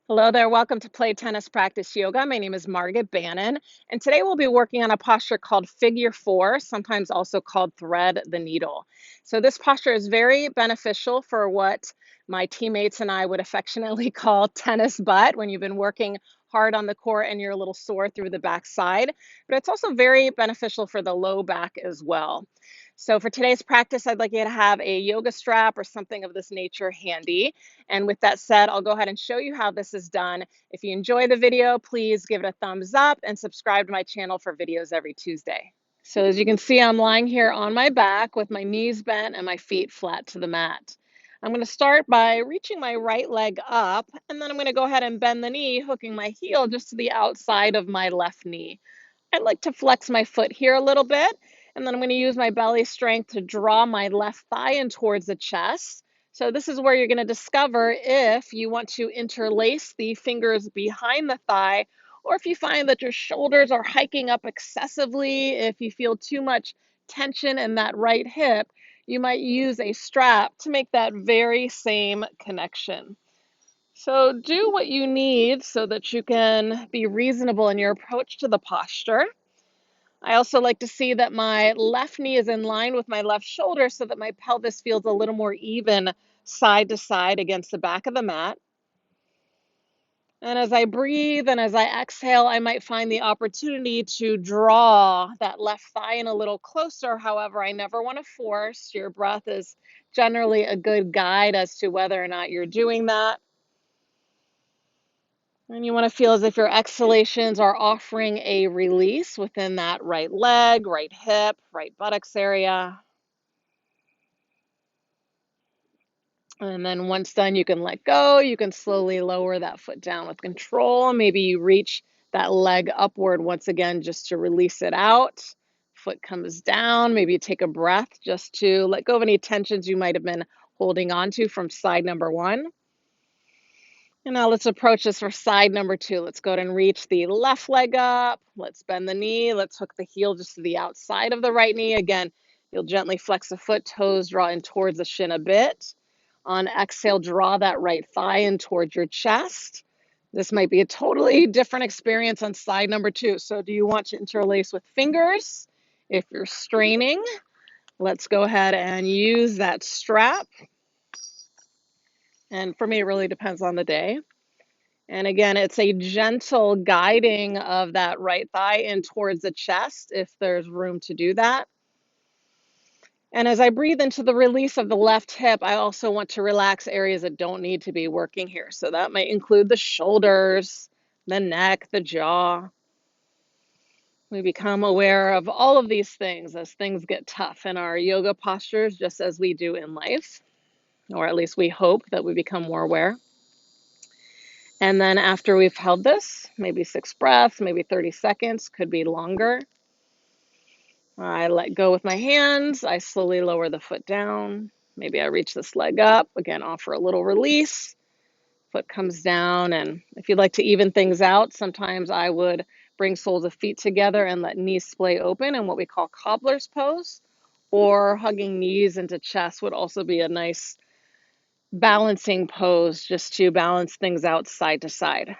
Hello there, welcome to Play Tennis Practice Yoga. My name is Margit Bannon, and today we'll be working on a posture called Figure Four, sometimes also called Thread the Needle. So this posture is very beneficial for what my teammates and I would affectionately call tennis butt when you've been working hard on the court and you're a little sore through the backside, but it's also very beneficial for the low back as well. So for today's practice, I'd like you to have a yoga strap or something of this nature handy. And with that said, I'll go ahead and show you how this is done. If you enjoy the video, please give it a thumbs up and subscribe to my channel for videos every Tuesday. So as you can see, I'm lying here on my back with my knees bent and my feet flat to the mat. I'm going to start by reaching my right leg up, and then I'm going to go ahead and bend the knee, hooking my heel just to the outside of my left knee. I'd like to flex my foot here a little bit, and then I'm going to use my belly strength to draw my left thigh in towards the chest. So this is where you're going to discover if you want to interlace the fingers behind the thigh, or if you find that your shoulders are hiking up excessively, if you feel too much tension in that right hip, you might use a strap to make that very same connection. So do what you need so that you can be reasonable in your approach to the posture. I also like to see that my left knee is in line with my left shoulder so that my pelvis feels a little more even side to side against the back of the mat. And as I breathe and as I exhale, I might find the opportunity to draw that left thigh in a little closer. However, I never want to force. Your breath is generally a good guide as to whether or not you're doing that. And you want to feel as if your exhalations are offering a release within that right leg, right hip, right buttocks area. And then once done, you can let go. You can slowly lower that foot down with control. Maybe you reach that leg upward once again just to release it out. Foot comes down. Maybe you take a breath just to let go of any tensions you might have been holding on to from side number one. And now let's approach this for side number two. Let's go ahead and reach the left leg up. Let's bend the knee. Let's hook the heel just to the outside of the right knee. Again, you'll gently flex the foot, toes draw in towards the shin a bit. On exhale, draw that right thigh in towards your chest. This might be a totally different experience on side number two. So do you want to interlace with fingers? If you're straining, let's go ahead and use that strap. And for me, it really depends on the day. And again, it's a gentle guiding of that right thigh in towards the chest if there's room to do that. And as I breathe into the release of the left hip, I also want to relax areas that don't need to be working here. So that might include the shoulders, the neck, the jaw. We become aware of all of these things as things get tough in our yoga postures, just as we do in life, or at least we hope that we become more aware. And then after we've held this, maybe 6 breaths, maybe 30 seconds, could be longer. I let go with my hands. I slowly lower the foot down. Maybe I reach this leg up. Again, offer a little release. Foot comes down. And if you'd like to even things out, sometimes I would bring soles of feet together and let knees splay open in what we call cobbler's pose. Or hugging knees into chest would also be a nice balancing pose just to balance things out side to side.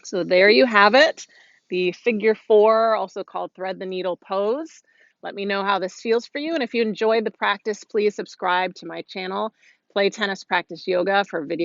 So there you have it, the figure four, also called thread the needle pose. Let me know how this feels for you. And if you enjoyed the practice, please subscribe to my channel, Play Tennis Practice Yoga, for videos.